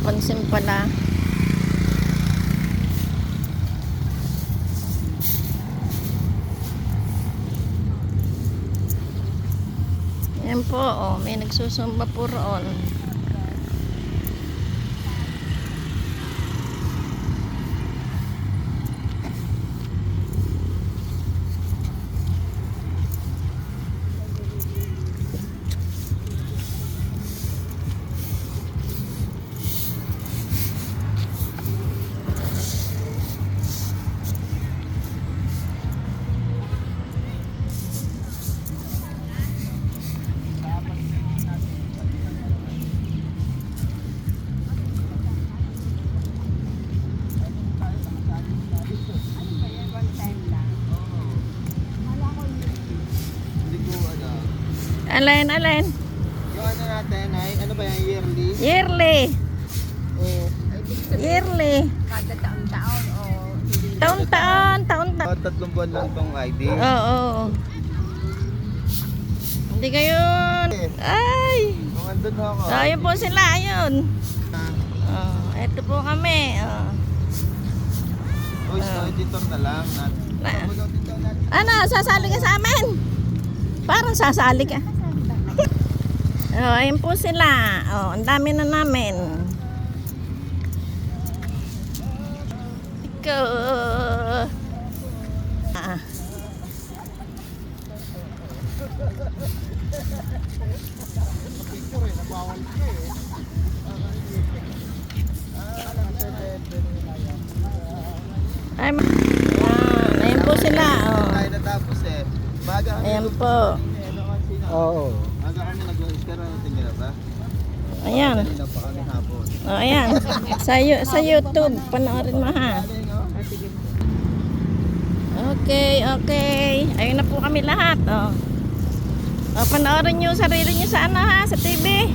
napapansin pala. Yan po, oh, may nagsusumba po roon. Alin? Yung ano natin ay, ano ba yan, yearly? Yearly. Oh. Yearly. Kada taon-taon o hindi. Taon-taon. 3 buwan lang tong ID. Oo. Hindi kayo. Ay. Kung andun ako. Ayun po sila, ayun. Ito po kami. Voice editor na lang. Ano, sasali ka sa amin? Parang sasali ka. Ayun po sila. Ang dami na namin. Ikaw. Ayun po sila. Tayo natapos eh. Baga kami. Ayan po. Oo. Baga kami nag-iskara natin nila ba? Ayan. Kanina pa kami hapon. Ayan. Sa YouTube. Panoorin mo ha. Okay. Ayun na po kami lahat. Panoorin nyo sarili nyo sa ano ha. Sa TV.